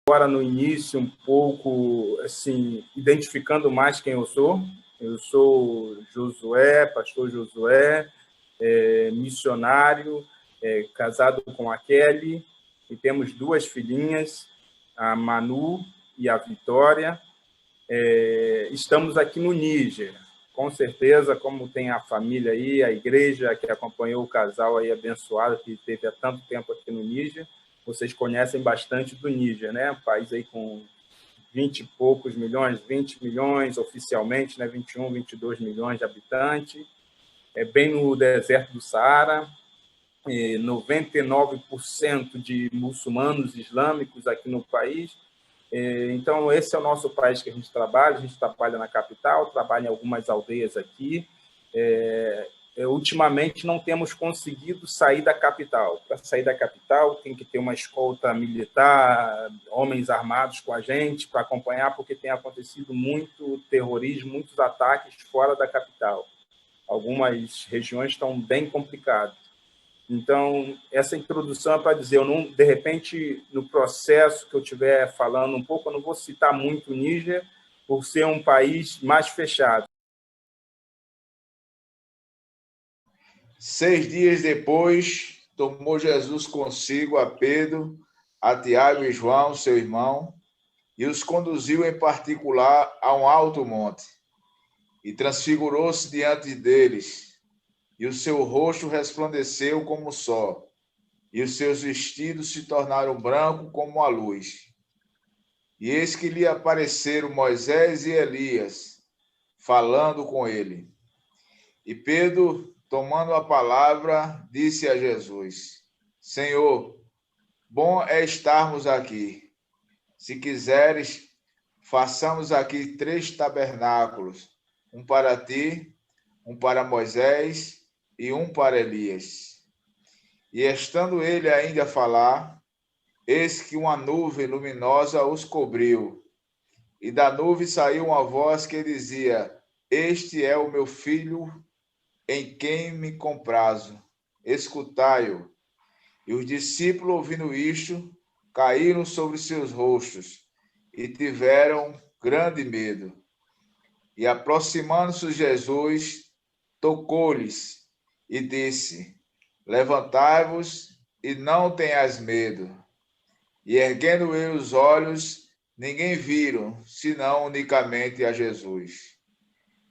agora no início um pouco, assim, identificando mais quem eu sou. Eu sou Josué, pastor Josué, missionário, casado com a Kelly, e temos duas filhinhas, a Manu e a Vitória. Estamos aqui no Níger. Com certeza, como tem a família aí, a igreja que acompanhou o casal aí abençoado que esteve há tanto tempo aqui no Níger, vocês conhecem bastante do Níger, né? Um país aí com 20 e poucos milhões, 20 milhões oficialmente, né? 21, 22 milhões de habitantes. É bem no deserto do Saara. 99% de muçulmanos islâmicos aqui no país. Então, esse é o nosso país que a gente trabalha na capital, trabalha em algumas aldeias aqui. Ultimamente, não temos conseguido sair da capital. Para sair da capital, tem que ter uma escolta militar, homens armados com a gente, para acompanhar, porque tem acontecido muito terrorismo, muitos ataques fora da capital. Algumas regiões estão bem complicadas. Então, essa introdução é para dizer, eu não, de repente, no processo que eu estiver falando um pouco, eu não vou citar muito o Níger, por ser um país mais fechado. 6 dias depois, tomou Jesus consigo a Pedro, a Tiago e João, seu irmão, e os conduziu em particular a um alto monte, e transfigurou-se diante deles, e o seu rosto resplandeceu como o sol, e os seus vestidos se tornaram brancos como a luz. E eis que lhe apareceram Moisés e Elias, falando com ele. E Pedro, tomando a palavra, disse a Jesus: Senhor, bom é estarmos aqui. Se quiseres, façamos aqui 3 tabernáculos, um para ti, um para Moisés e um para Elias. E estando ele ainda a falar, eis que uma nuvem luminosa os cobriu, e da nuvem saiu uma voz que dizia: Este é o meu filho, em quem me comprazo, escutai-o. E os discípulos, ouvindo isto, caíram sobre seus rostos, e tiveram grande medo. E aproximando-se Jesus, tocou-lhes, e disse: Levantai-vos e não tenhais medo. E erguendo ele os olhos, ninguém viram, senão unicamente a Jesus.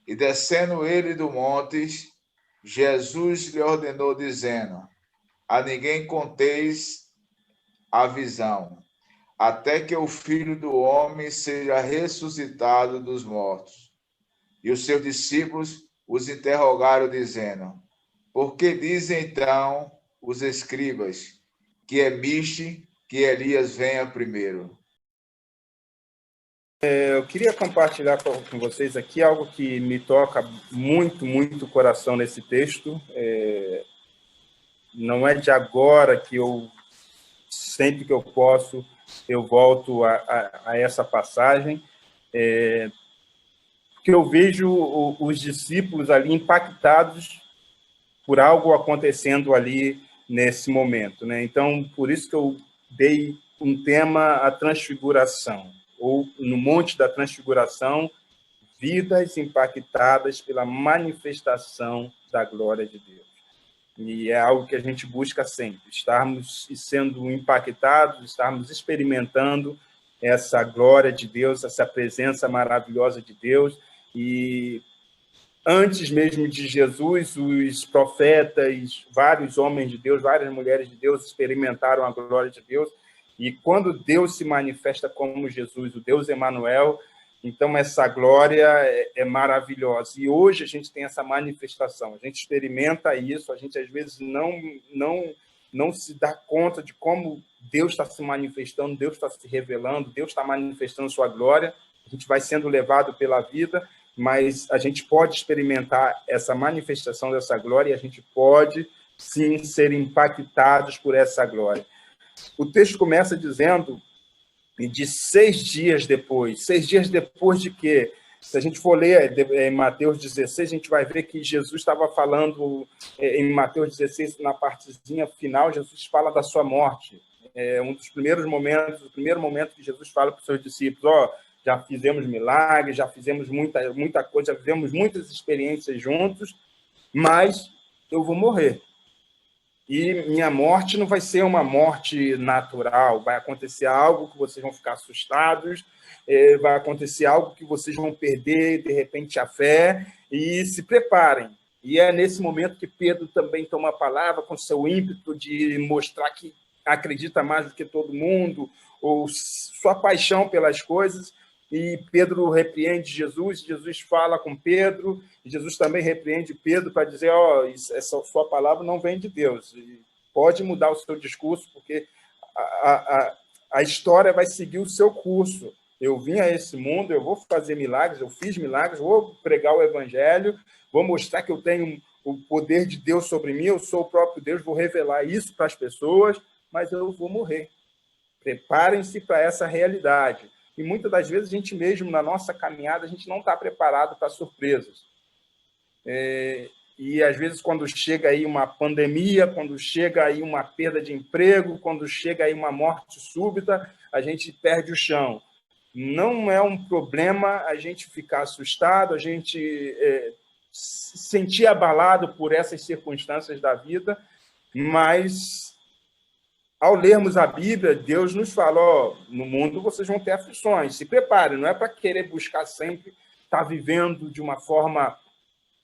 E descendo ele do monte, Jesus lhe ordenou, dizendo: A ninguém conteis a visão, até que o Filho do Homem seja ressuscitado dos mortos. E os seus discípulos os interrogaram, dizendo: Por que dizem então os escribas que é misto que Elias venha primeiro? Eu queria compartilhar com vocês aqui algo que me toca muito, muito o coração nesse texto. Não é de agora que eu, sempre que eu posso, eu volto a essa passagem, porque eu vejo os discípulos ali impactados por algo acontecendo ali nesse momento, né? Então, por isso que eu dei um tema, a transfiguração, ou no Monte da Transfiguração, vidas impactadas pela manifestação da glória de Deus. E é algo que a gente busca sempre, estarmos sendo impactados, estarmos experimentando essa glória de Deus, essa presença maravilhosa de Deus. E antes mesmo de Jesus, os profetas, vários homens de Deus, várias mulheres de Deus experimentaram a glória de Deus. E quando Deus se manifesta como Jesus, o Deus Emanuel, então essa glória é maravilhosa. E hoje a gente tem essa manifestação, a gente experimenta isso, a gente às vezes não se dá conta de como Deus está se manifestando, Deus está se revelando, Deus está manifestando sua glória, a gente vai sendo levado pela vida, mas a gente pode experimentar essa manifestação dessa glória e a gente pode, sim, ser impactados por essa glória. O texto começa dizendo de 6 dias depois. 6 dias depois de quê? Se a gente for ler em Mateus 16, a gente vai ver que Jesus estava falando, em Mateus 16, na partezinha final, Jesus fala da sua morte. um dos primeiros momentos, o primeiro momento que Jesus fala para os seus discípulos, já fizemos milagres, já fizemos muita coisa, já fizemos muitas experiências juntos, mas eu vou morrer. E minha morte não vai ser uma morte natural, vai acontecer algo que vocês vão ficar assustados, vai acontecer algo que vocês vão perder, de repente, a fé, e se preparem. E é nesse momento que Pedro também toma a palavra com seu ímpeto de mostrar que acredita mais do que todo mundo, ou sua paixão pelas coisas, e Pedro repreende Jesus, Jesus fala com Pedro, e Jesus também repreende Pedro para dizer, essa sua palavra não vem de Deus, pode mudar o seu discurso, porque a história vai seguir o seu curso. Eu vim a esse mundo, eu vou fazer milagres, eu fiz milagres, vou pregar o evangelho, vou mostrar que eu tenho o poder de Deus sobre mim, eu sou o próprio Deus, vou revelar isso para as pessoas, mas eu vou morrer. Preparem-se para essa realidade. E muitas das vezes a gente mesmo, na nossa caminhada, a gente não está preparado para surpresas. E às vezes quando chega aí uma pandemia, quando chega aí uma perda de emprego, quando chega aí uma morte súbita, a gente perde o chão. Não é um problema a gente ficar assustado, a gente se sentir abalado por essas circunstâncias da vida, mas ao lermos a Bíblia, Deus nos fala, no mundo vocês vão ter aflições, se preparem, não é para querer buscar sempre estar vivendo de uma forma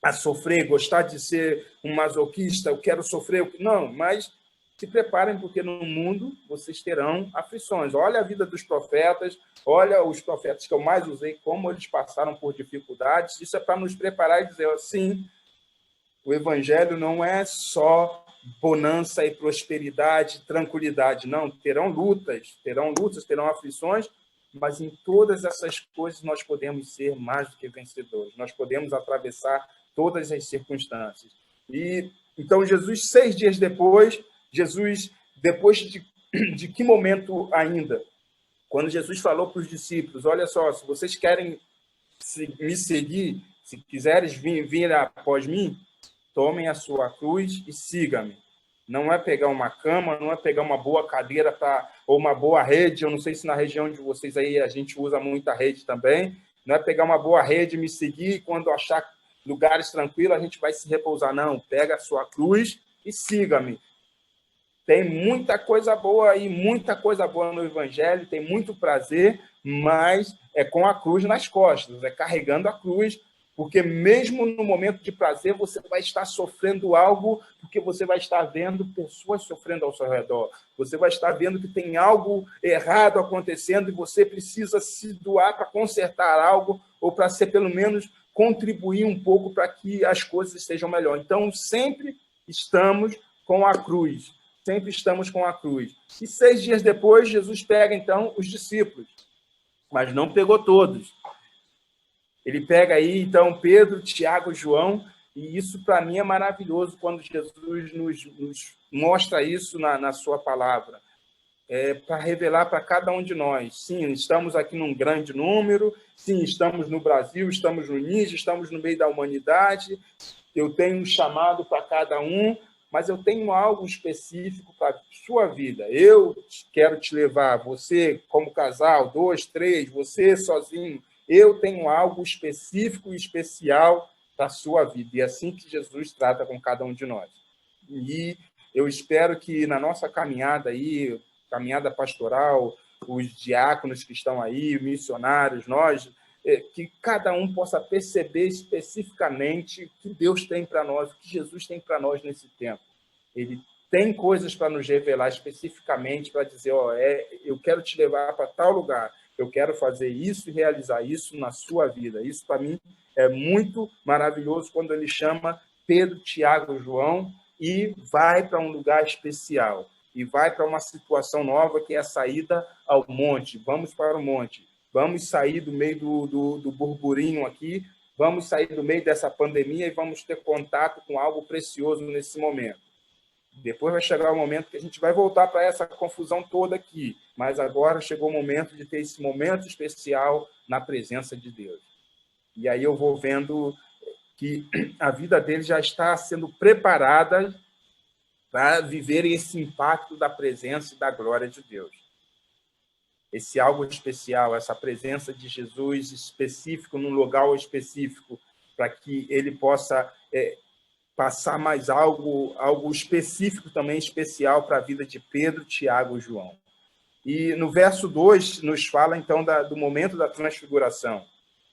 a sofrer, gostar de ser um masoquista, eu quero sofrer, não, mas se preparem, porque no mundo vocês terão aflições. Olha a vida dos profetas, olha os profetas que eu mais usei, como eles passaram por dificuldades, isso é para nos preparar e dizer, sim, o evangelho não é só bonança e prosperidade, tranquilidade. Não, terão lutas, terão aflições, mas em todas essas coisas nós podemos ser mais do que vencedores. Nós podemos atravessar todas as circunstâncias. E então Jesus, 6 dias depois, depois de que momento ainda? Quando Jesus falou para os discípulos, olha só, se vocês querem me seguir, se quiseres vir após mim, tomem a sua cruz e siga-me. Não é pegar uma cama, não é pegar uma boa cadeira ou uma boa rede. Eu não sei se na região de vocês aí a gente usa muita rede também. Não é pegar uma boa rede, me seguir e quando achar lugares tranquilos a gente vai se repousar. Não, pega a sua cruz e siga-me. Tem muita coisa boa aí, muita coisa boa no Evangelho, tem muito prazer, mas é com a cruz nas costas, é carregando a cruz, porque mesmo no momento de prazer, você vai estar sofrendo algo, porque você vai estar vendo pessoas sofrendo ao seu redor. Você vai estar vendo que tem algo errado acontecendo e você precisa se doar para consertar algo ou para ser, pelo menos, contribuir um pouco para que as coisas estejam melhor. Então, sempre estamos com a cruz. Sempre estamos com a cruz. E 6 dias depois, Jesus pega, então, os discípulos. Mas não pegou todos. Ele pega aí, então, Pedro, Tiago e João, e isso, para mim, é maravilhoso quando Jesus nos mostra isso na sua palavra. Para revelar para cada um de nós. Sim, estamos aqui num grande número, sim, estamos no Brasil, estamos no Níger, estamos no meio da humanidade, eu tenho um chamado para cada um, mas eu tenho algo específico para a sua vida. Eu quero te levar, você como casal, 2, 3, você sozinho, eu tenho algo específico e especial para a sua vida. E é assim que Jesus trata com cada um de nós. E eu espero que na nossa caminhada aí, caminhada pastoral, os diáconos que estão aí, missionários, nós, que cada um possa perceber especificamente o que Deus tem para nós, o que Jesus tem para nós nesse tempo. Ele tem coisas para nos revelar especificamente, para dizer, eu quero te levar para tal lugar, eu quero fazer isso e realizar isso na sua vida. Isso, para mim, é muito maravilhoso quando ele chama Pedro, Tiago e João e vai para um lugar especial. E vai para uma situação nova, que é a saída ao monte. Vamos para o monte. Vamos sair do meio do burburinho aqui, vamos sair do meio dessa pandemia e vamos ter contato com algo precioso nesse momento. Depois vai chegar o momento que a gente vai voltar para essa confusão toda aqui, mas agora chegou o momento de ter esse momento especial na presença de Deus. E aí eu vou vendo que a vida dele já está sendo preparada para viver esse impacto da presença e da glória de Deus. Esse algo especial, essa presença de Jesus específico, num lugar específico, para que ele possa passar mais algo específico também, especial para a vida de Pedro, Tiago e João. E no verso 2 nos fala, então, do momento da transfiguração.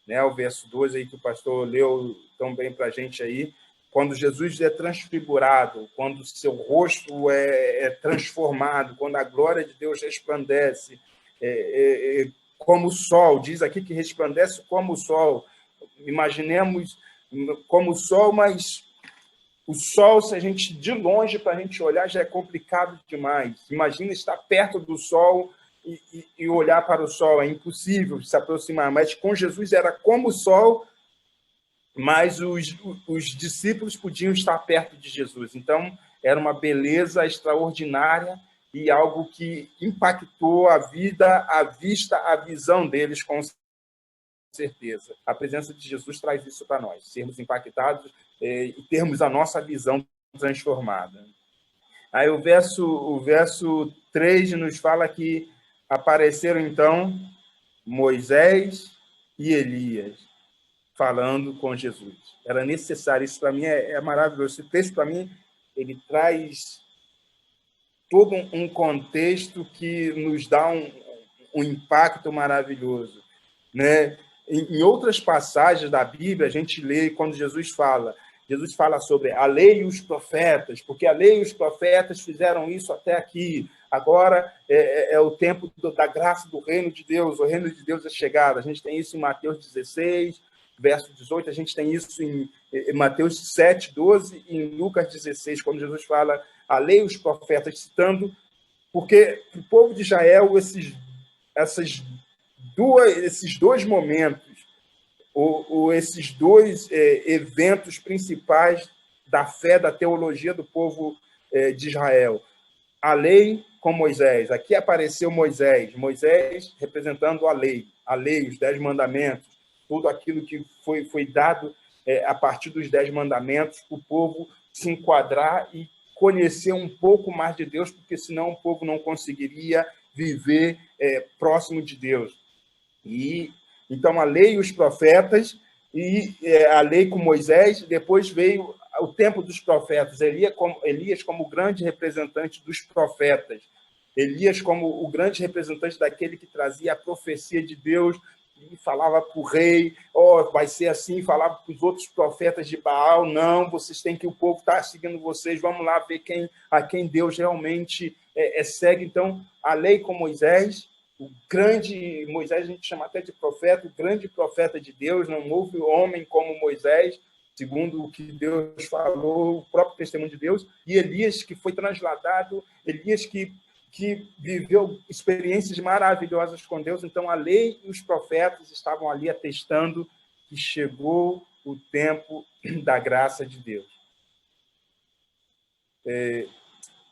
Né? O verso 2 aí que o pastor leu tão bem para a gente aí, quando Jesus é transfigurado, quando o seu rosto é transformado, quando a glória de Deus resplandece, como o sol, diz aqui que resplandece como o sol. Imaginemos como o sol, mas o sol, se a gente de longe para a gente olhar, já é complicado demais. Imagina estar perto do sol e olhar para o sol, é impossível se aproximar. Mas com Jesus era como o sol, mas os discípulos podiam estar perto de Jesus. Então, era uma beleza extraordinária e algo que impactou a vida, a vista, a visão deles, com certeza. A presença de Jesus traz isso para nós, sermos impactados e termos a nossa visão transformada. Aí o verso 3 nos fala que apareceram, então, Moisés e Elias, falando com Jesus. Era necessário, isso para mim é maravilhoso. Esse texto, para mim, ele traz todo um contexto que nos dá um impacto maravilhoso. Né? Em outras passagens da Bíblia, a gente lê quando Jesus fala sobre a lei e os profetas, porque a lei e os profetas fizeram isso até aqui. Agora é o tempo da graça do reino de Deus, o reino de Deus é chegado. A gente tem isso em Mateus 16, verso 18, a gente tem isso em Mateus 7, 12 e em Lucas 16, quando Jesus fala a lei e os profetas, citando, porque o povo de Israel, esses dois momentos, esses dois eventos principais da fé, da teologia do povo de Israel. A lei com Moisés. Aqui apareceu Moisés representando a lei, os 10 mandamentos, tudo aquilo que foi dado a partir dos 10 mandamentos, para o povo se enquadrar e conhecer um pouco mais de Deus, porque senão o povo não conseguiria viver próximo de Deus. E então a lei e os profetas, e a lei com Moisés, depois veio o tempo dos profetas, Elias como grande representante dos profetas, Elias como o grande representante daquele que trazia a profecia de Deus e falava para o rei, vai ser assim, falava para os outros profetas de Baal, não, o povo está seguindo vocês, vamos lá ver a quem Deus realmente segue. Então, a lei com Moisés, o grande Moisés, a gente chama até de profeta, o grande profeta de Deus, não houve homem como Moisés, segundo o que Deus falou, o próprio testemunho de Deus, e Elias, que foi transladado, Elias que viveu experiências maravilhosas com Deus. Então, a lei e os profetas estavam ali atestando que chegou o tempo da graça de Deus.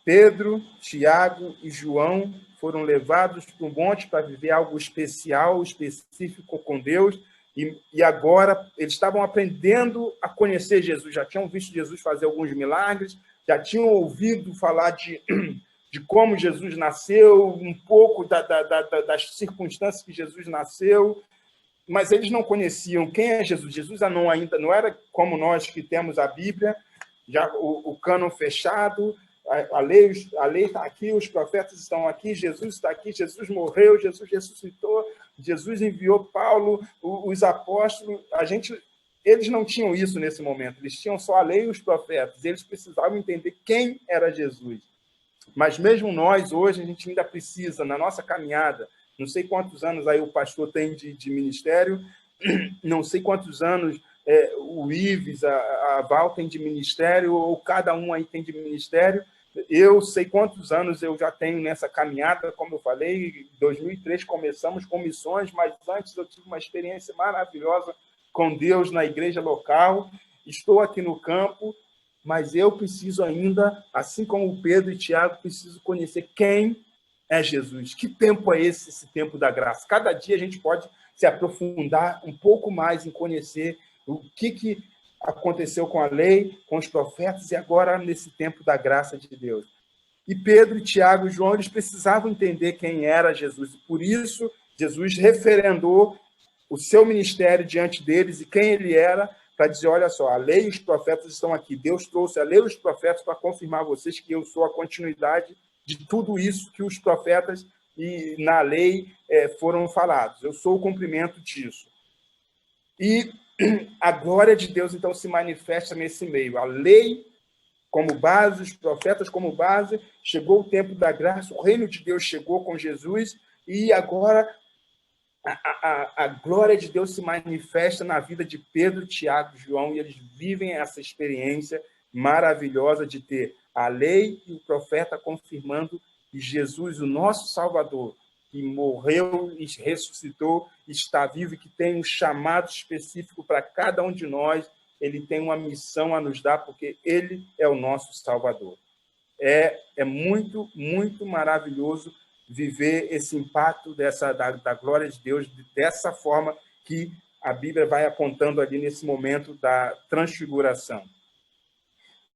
Pedro, Tiago e João foram levados para o monte para viver algo especial, específico com Deus, e agora eles estavam aprendendo a conhecer Jesus, já tinham visto Jesus fazer alguns milagres, já tinham ouvido falar de como Jesus nasceu, um pouco das circunstâncias que Jesus nasceu, mas eles não conheciam quem é Jesus. Jesus ainda não era como nós que temos a Bíblia, já o cânon fechado, a lei está aqui, os profetas estão aqui, Jesus está aqui, Jesus morreu, Jesus ressuscitou, Jesus enviou Paulo, os apóstolos. Eles não tinham isso nesse momento, eles tinham só a lei e os profetas, eles precisavam entender quem era Jesus. Mas mesmo nós, hoje, a gente ainda precisa, na nossa caminhada, não sei quantos anos aí o pastor tem de ministério, não sei quantos anos o Ives, a Val tem de ministério, ou cada um aí tem de ministério. Eu sei quantos anos eu já tenho nessa caminhada, como eu falei, em 2003 começamos com missões, mas antes eu tive uma experiência maravilhosa com Deus na igreja local, estou aqui no campo, mas eu preciso ainda, assim como Pedro e Tiago, preciso conhecer quem é Jesus. Que tempo é esse tempo da graça? Cada dia a gente pode se aprofundar um pouco mais em conhecer o que aconteceu com a lei, com os profetas, e agora nesse tempo da graça de Deus. E Pedro, Tiago e João, eles precisavam entender quem era Jesus. Por isso, Jesus referendou o seu ministério diante deles e quem ele era, para dizer, olha só, a lei e os profetas estão aqui. Deus trouxe a lei e os profetas para confirmar a vocês que eu sou a continuidade de tudo isso que os profetas e na lei foram falados. Eu sou o cumprimento disso. E a glória de Deus, então, se manifesta nesse meio. A lei como base, os profetas como base, chegou o tempo da graça, o reino de Deus chegou com Jesus, e agora a glória de Deus se manifesta na vida de Pedro, Tiago e João, e eles vivem essa experiência maravilhosa de ter a lei e o profeta confirmando que Jesus, o nosso Salvador, que morreu e ressuscitou, está vivo e que tem um chamado específico para cada um de nós. Ele tem uma missão a nos dar, porque ele é o nosso Salvador. É muito, muito maravilhoso viver esse impacto da glória de Deus dessa forma que a Bíblia vai apontando ali nesse momento da transfiguração.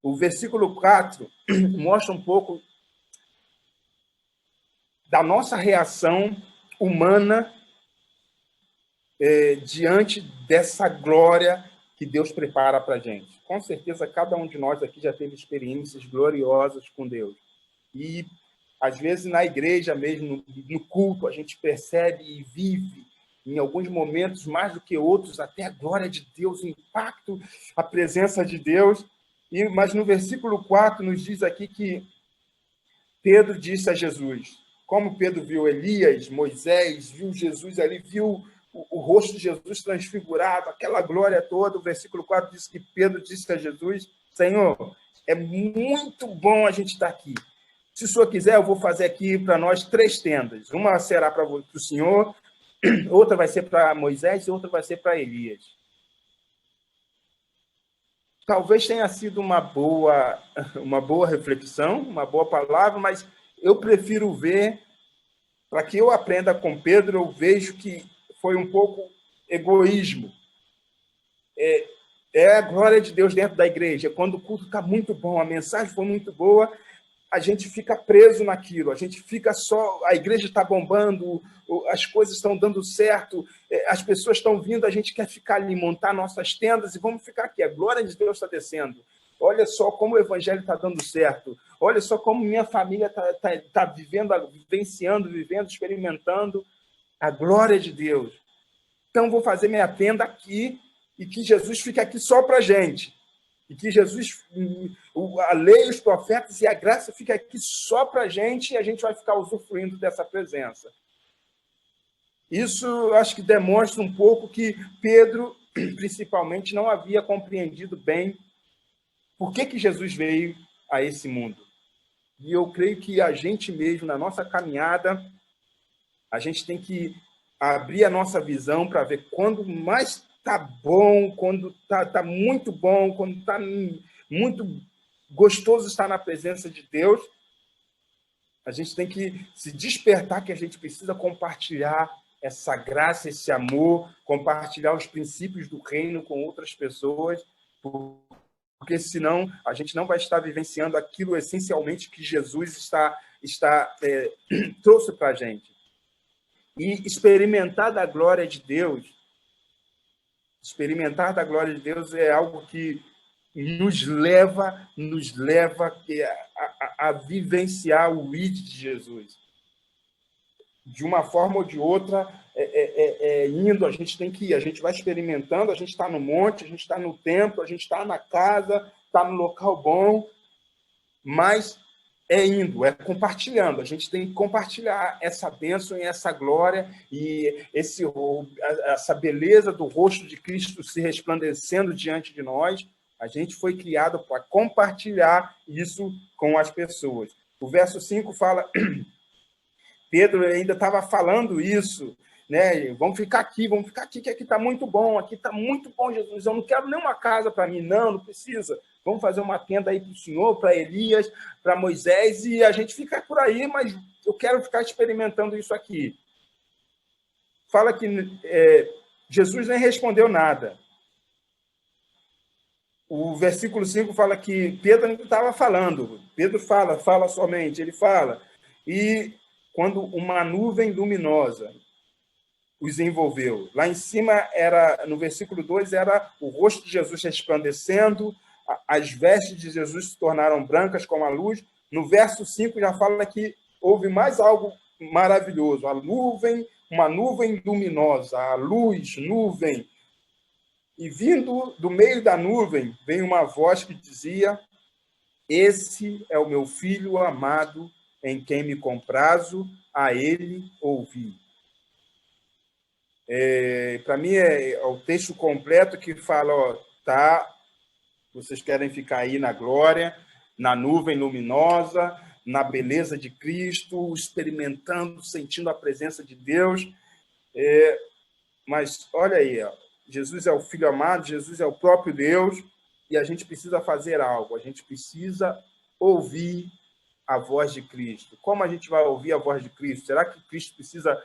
O versículo 4 mostra um pouco da nossa reação humana diante dessa glória que Deus prepara para a gente. Com certeza, cada um de nós aqui já teve experiências gloriosas com Deus. E, às vezes, na igreja mesmo, no culto, a gente percebe e vive, em alguns momentos, mais do que outros, até a glória de Deus, o impacto, a presença de Deus. Mas no versículo 4 nos diz aqui que Pedro disse a Jesus, como Pedro viu Elias, Moisés, viu Jesus ali, viu o rosto de Jesus transfigurado, aquela glória toda. O versículo 4 diz que Pedro disse a Jesus, Senhor, é muito bom a gente estar aqui. Se o Senhor quiser, eu vou fazer aqui para nós 3 tendas. Uma será para o Senhor, outra vai ser para Moisés e outra vai ser para Elias. Talvez tenha sido uma boa reflexão, uma boa palavra, mas eu prefiro ver, para que eu aprenda com Pedro, eu vejo que foi um pouco egoísmo. É a glória de Deus dentro da igreja. Quando o culto está muito bom, a mensagem foi muito boa, a gente fica preso naquilo, a gente fica só, a igreja está bombando, as coisas estão dando certo, as pessoas estão vindo, a gente quer ficar ali, montar nossas tendas e vamos ficar aqui. A glória de Deus está descendo. Olha só como o evangelho está dando certo. Olha só como minha família está vivenciando, experimentando a glória de Deus. Então, vou fazer minha tenda aqui e que Jesus fique aqui só para a gente. E que Jesus, a lei, os profetas e a graça fique aqui só para a gente e a gente vai ficar usufruindo dessa presença. Isso, eu acho que demonstra um pouco que Pedro, principalmente, não havia compreendido bem por que Jesus veio a esse mundo. E eu creio que a gente mesmo, na nossa caminhada, a gente tem que abrir a nossa visão para ver quando mais está bom, quando está muito bom, quando está muito gostoso estar na presença de Deus. A gente tem que se despertar que a gente precisa compartilhar essa graça, esse amor, compartilhar os princípios do reino com outras pessoas, porque senão a gente não vai estar vivenciando aquilo essencialmente que Jesus trouxe para a gente. E experimentar da glória de Deus é algo que nos leva a vivenciar o ID de Jesus. De uma forma ou de outra, indo, a gente tem que ir, a gente vai experimentando, a gente está no monte, a gente está no templo, a gente está na casa, está no local bom, mas indo, compartilhando. A gente tem que compartilhar essa bênção e essa glória e essa beleza do rosto de Cristo se resplandecendo diante de nós. A gente foi criado para compartilhar isso com as pessoas. O verso 5 fala... Pedro ainda estava falando isso, né? Vamos ficar aqui, que aqui está muito bom, Jesus. Eu não quero nenhuma casa para mim, não precisa. Vamos fazer uma tenda aí para o Senhor, para Elias, para Moisés, e a gente fica por aí, mas eu quero ficar experimentando isso aqui. Fala que Jesus nem respondeu nada. O versículo 5 fala que Pedro não estava falando. Pedro fala somente, ele fala. E quando uma nuvem luminosa os envolveu. Lá em cima, no versículo 2, era o rosto de Jesus resplandecendo, as vestes de Jesus se tornaram brancas como a luz. No verso 5 já fala que houve mais algo maravilhoso. Uma nuvem luminosa, a luz, nuvem. E vindo do meio da nuvem, veio uma voz que dizia: esse é o meu filho amado, em quem me comprazo, a ele ouvi. Para mim, é o texto completo que fala, vocês querem ficar aí na glória, na nuvem luminosa, na beleza de Cristo, experimentando, sentindo a presença de Deus. Mas olha aí, Jesus é o Filho amado, Jesus é o próprio Deus, e a gente precisa fazer algo, a gente precisa ouvir a voz de Cristo. Como a gente vai ouvir a voz de Cristo? Será que Cristo precisa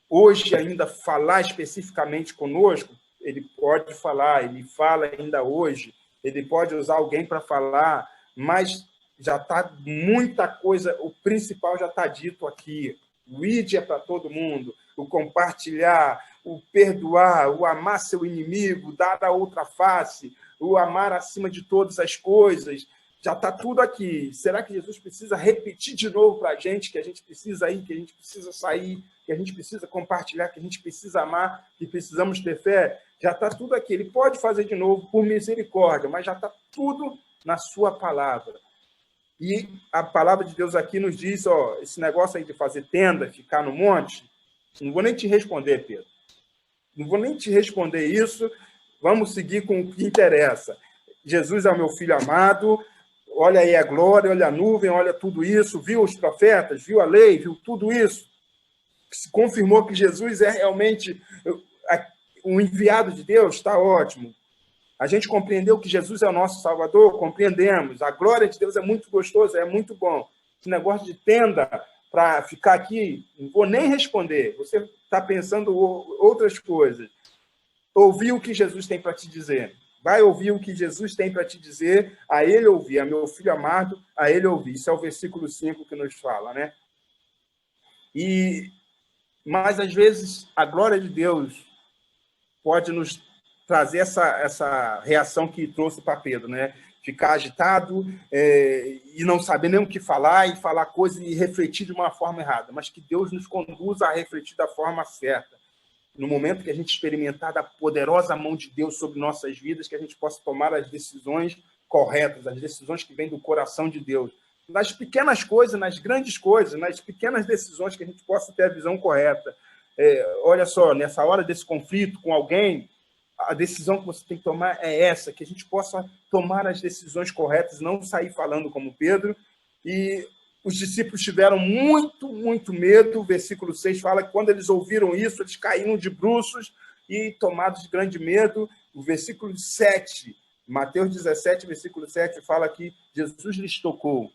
hoje ainda falar especificamente conosco? Ele pode falar, ele fala ainda hoje, ele pode usar alguém para falar, mas já está muita coisa, o principal já está dito aqui. O id é para todo mundo, o compartilhar, o perdoar, o amar seu inimigo, dar a outra face, o amar acima de todas as coisas. Já está tudo aqui. Será que Jesus precisa repetir de novo para a gente que a gente precisa ir, que a gente precisa sair, que a gente precisa compartilhar, que a gente precisa amar, que precisamos ter fé? Já está tudo aqui. Ele pode fazer de novo por misericórdia, mas já está tudo na sua palavra. E a palavra de Deus aqui nos diz, esse negócio aí de fazer tenda, ficar no monte, não vou nem te responder, Pedro. Não vou nem te responder isso. Vamos seguir com o que interessa. Jesus é o meu filho amado. Olha aí a glória, olha a nuvem, olha tudo isso. Viu os profetas, viu a lei, viu tudo isso. Se confirmou que Jesus é realmente o enviado de Deus, está ótimo. A gente compreendeu que Jesus é o nosso Salvador, compreendemos. A glória de Deus é muito gostosa, é muito bom. Esse negócio de tenda para ficar aqui, não vou nem responder. Você está pensando outras coisas. Ouvir o que Jesus tem para te dizer. Vai ouvir o que Jesus tem para te dizer, a ele ouvir. A meu filho amado, a ele ouvir. Isso é o versículo 5 que nos fala, né? Mas, às vezes, a glória de Deus pode nos trazer essa reação que trouxe para Pedro, né? Ficar agitado e não saber nem o que falar, e falar coisas e refletir de uma forma errada, mas que Deus nos conduza a refletir da forma certa. No momento que a gente experimentar da poderosa mão de Deus sobre nossas vidas, que a gente possa tomar as decisões corretas, as decisões que vêm do coração de Deus. Nas pequenas coisas, nas grandes coisas, nas pequenas decisões, que a gente possa ter a visão correta. Olha só, nessa hora desse conflito com alguém, a decisão que você tem que tomar é essa, que a gente possa tomar as decisões corretas, não sair falando como Pedro. E os discípulos tiveram muito, muito medo. O versículo 6 fala que quando eles ouviram isso, eles caíram de bruços e tomados de grande medo. O versículo 7, Mateus 17, versículo 7, fala que Jesus lhes tocou.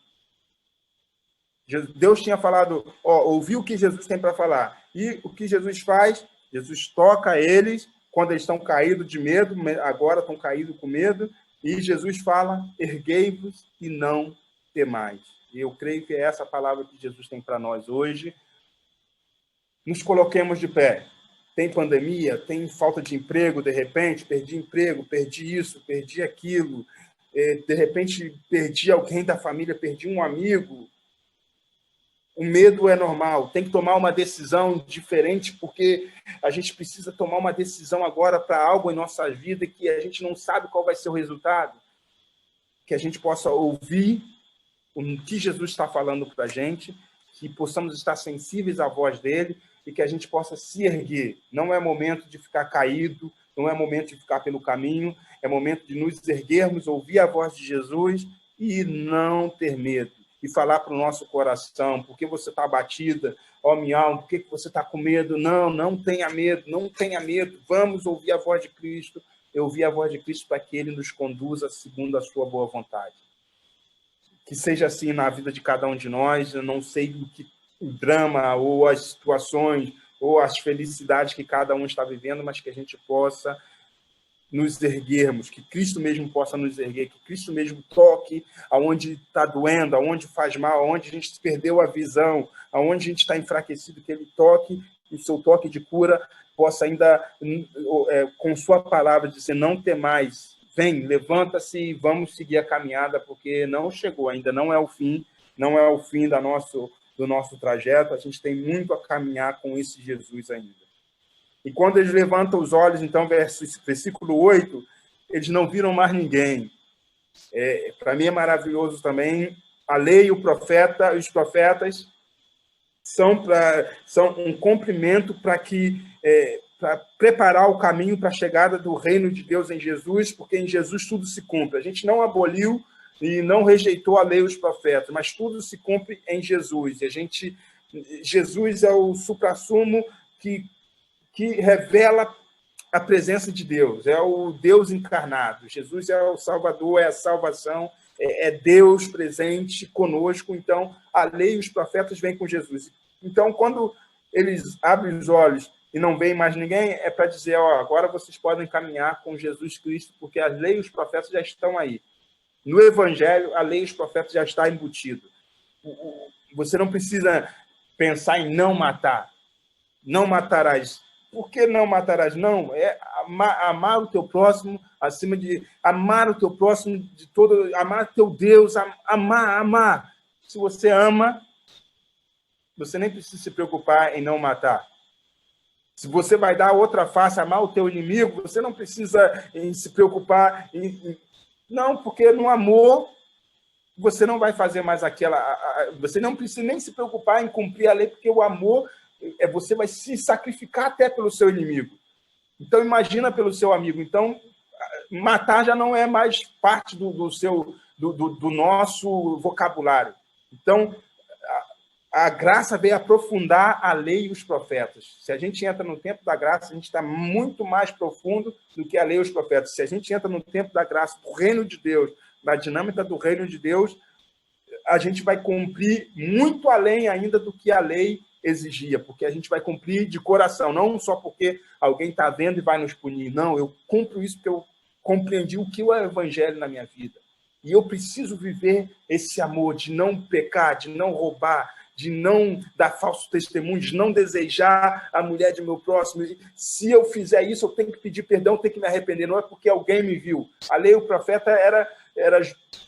Deus tinha falado, ouviu o que Jesus tem para falar. E o que Jesus faz? Jesus toca eles quando eles estão caídos de medo, agora estão caídos com medo, e Jesus fala, erguei-vos e não temais. E eu creio que é essa a palavra que Jesus tem para nós hoje. Nos coloquemos de pé. Tem pandemia, tem falta de emprego, de repente, perdi emprego, perdi isso, perdi aquilo, de repente perdi alguém da família, perdi um amigo. O medo é normal, tem que tomar uma decisão diferente, porque a gente precisa tomar uma decisão agora para algo em nossa vida que a gente não sabe qual vai ser o resultado. Que a gente possa ouvir o que Jesus está falando para a gente, que possamos estar sensíveis à voz dele e que a gente possa se erguer. Não é momento de ficar caído, não é momento de ficar pelo caminho, é momento de nos erguermos, ouvir a voz de Jesus e não ter medo. E falar para o nosso coração, por que você está abatida? Minha alma, por que você está com medo? Não tenha medo, não tenha medo. Vamos ouvir a voz de Cristo, ouvir a voz de Cristo para que ele nos conduza segundo a sua boa vontade. Que seja assim na vida de cada um de nós. Eu não sei o drama ou as situações ou as felicidades que cada um está vivendo, mas que a gente possa nos erguermos, que Cristo mesmo possa nos erguer, que Cristo mesmo toque aonde está doendo, aonde faz mal, aonde a gente perdeu a visão, aonde a gente está enfraquecido, que Ele toque, e o seu toque de cura possa ainda, com sua palavra, dizer, não temais, vem, levanta-se e vamos seguir a caminhada, porque não chegou, ainda não é o fim, não é o fim do nosso trajeto, a gente tem muito a caminhar com esse Jesus ainda. E quando eles levantam os olhos, então, versículo 8, eles não viram mais ninguém. Para mim é maravilhoso também. A lei e os profetas são um complemento para preparar o caminho para a chegada do reino de Deus em Jesus, porque em Jesus tudo se cumpre. A gente não aboliu e não rejeitou a lei e os profetas, mas tudo se cumpre em Jesus. Jesus é o suprassumo que revela a presença de Deus, é o Deus encarnado. Jesus é o Salvador, é a salvação, é Deus presente conosco. Então, a lei e os profetas vêm com Jesus. Então, quando eles abrem os olhos e não veem mais ninguém, é para dizer, agora vocês podem caminhar com Jesus Cristo, porque a lei e os profetas já estão aí. No Evangelho, a lei e os profetas já estão embutidos. Você não precisa pensar em não matar. Não matarás. Por que não matarás? Não, é amar o teu próximo acima de... Amar o teu próximo de todo... Amar o teu Deus, amar. Se você ama, você nem precisa se preocupar em não matar. Se você vai dar outra face, amar o teu inimigo, você não precisa se preocupar em... Não, porque no amor você não vai fazer mais aquela... Você não precisa nem se preocupar em cumprir a lei, porque o amor... Você vai se sacrificar até pelo seu inimigo. Então, imagina pelo seu amigo. Então, matar já não é mais parte do nosso vocabulário. Então, a graça veio aprofundar a lei e os profetas. Se a gente entra no tempo da graça, a gente está muito mais profundo do que a lei e os profetas. Se a gente entra no tempo da graça, do reino de Deus, na dinâmica do reino de Deus, a gente vai cumprir muito além ainda do que a lei exigia, porque a gente vai cumprir de coração, não só porque alguém está vendo e vai nos punir. Não, eu cumpro isso porque eu compreendi o que é o evangelho na minha vida. E eu preciso viver esse amor de não pecar, de não roubar, de não dar falso testemunho, de não desejar a mulher de meu próximo. Se eu fizer isso, eu tenho que pedir perdão, tenho que me arrepender. Não é porque alguém me viu. A lei, o profeta era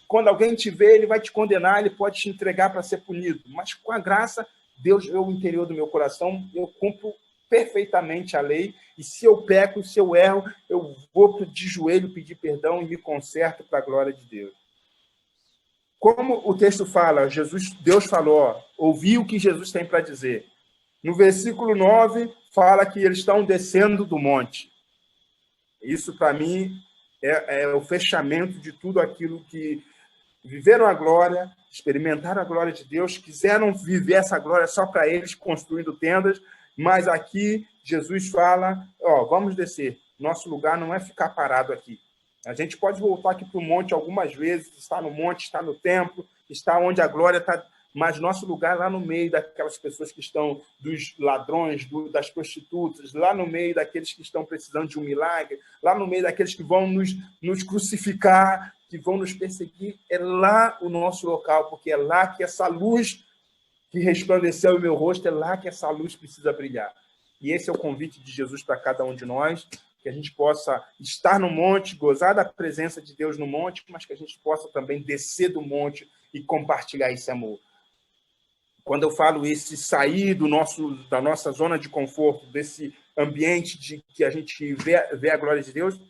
quando alguém te vê, ele vai te condenar, ele pode te entregar para ser punido. Mas com a graça, Deus vê o interior do meu coração, eu cumpro perfeitamente a lei, e se eu peco, se eu erro, eu vou de joelho pedir perdão e me conserto para a glória de Deus. Como o texto fala, Deus falou, ouvi o que Jesus tem para dizer. No versículo 9, fala que eles estão descendo do monte. Isso, para mim, é o fechamento de tudo aquilo que viveram a glória, experimentaram a glória de Deus, quiseram viver essa glória só para eles, construindo tendas, mas aqui Jesus fala, vamos descer. Nosso lugar não é ficar parado aqui. A gente pode voltar aqui para o monte algumas vezes, está no monte, está no templo, está onde a glória está, mas nosso lugar é lá no meio daquelas pessoas que estão, dos ladrões, das prostitutas, lá no meio daqueles que estão precisando de um milagre, lá no meio daqueles que vão nos crucificar, que vão nos perseguir. É lá o nosso local, porque é lá que essa luz que resplandeceu o meu rosto, é lá que essa luz precisa brilhar. E esse é o convite de Jesus para cada um de nós, que a gente possa estar no monte, gozar da presença de Deus no monte, mas que a gente possa também descer do monte e compartilhar esse amor. Quando eu falo sair da nossa zona de conforto, desse ambiente de que a gente vê a glória de Deus,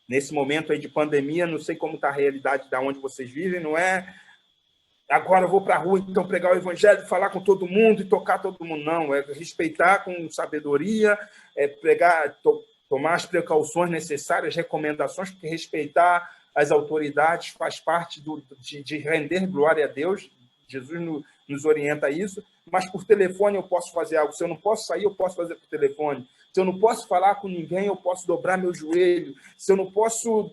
nesse momento aí de pandemia, não sei como está a realidade da onde vocês vivem, não é agora eu vou para a rua, então pregar o evangelho, falar com todo mundo e tocar todo mundo. Não, é respeitar com sabedoria, pregar, tomar as precauções necessárias, recomendações, porque respeitar as autoridades faz parte de render glória a Deus. Jesus nos orienta a isso, mas por telefone eu posso fazer algo. Se eu não posso sair, eu posso fazer por telefone. Se eu não posso falar com ninguém, eu posso dobrar meu joelho. Se eu não posso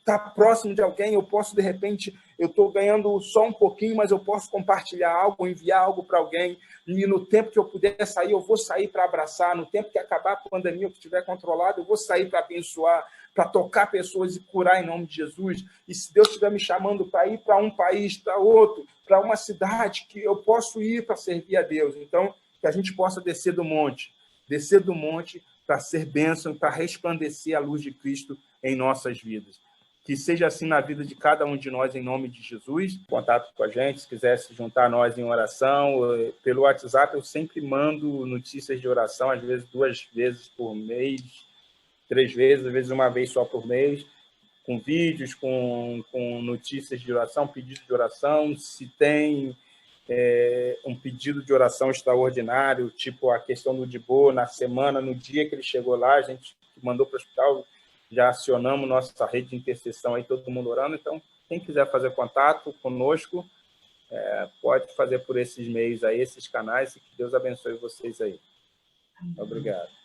estar próximo de alguém, eu posso, de repente, eu estou ganhando só um pouquinho, mas eu posso compartilhar algo, enviar algo para alguém, e no tempo que eu puder sair, eu vou sair para abraçar, no tempo que acabar a pandemia, que estiver controlado, eu vou sair para abençoar, para tocar pessoas e curar em nome de Jesus. E se Deus estiver me chamando para ir para um país, para outro, para uma cidade, que eu posso ir para servir a Deus. Então, que a gente possa descer do monte para ser bênção, para resplandecer a luz de Cristo em nossas vidas. Que seja assim na vida de cada um de nós, em nome de Jesus. Contato com a gente, se quiser se juntar a nós em oração. Pelo WhatsApp, eu sempre mando notícias de oração, às vezes 2 vezes por mês, 3 vezes, às vezes uma vez só por mês, com vídeos, com notícias de oração, pedidos de oração. Se tem um pedido de oração extraordinário, tipo a questão do Dibô, na semana, no dia que ele chegou lá, a gente mandou para o hospital, já acionamos nossa rede de intercessão aí, todo mundo orando. Então, quem quiser fazer contato conosco, pode fazer por esses meios aí, esses canais, e que Deus abençoe vocês aí. Obrigado.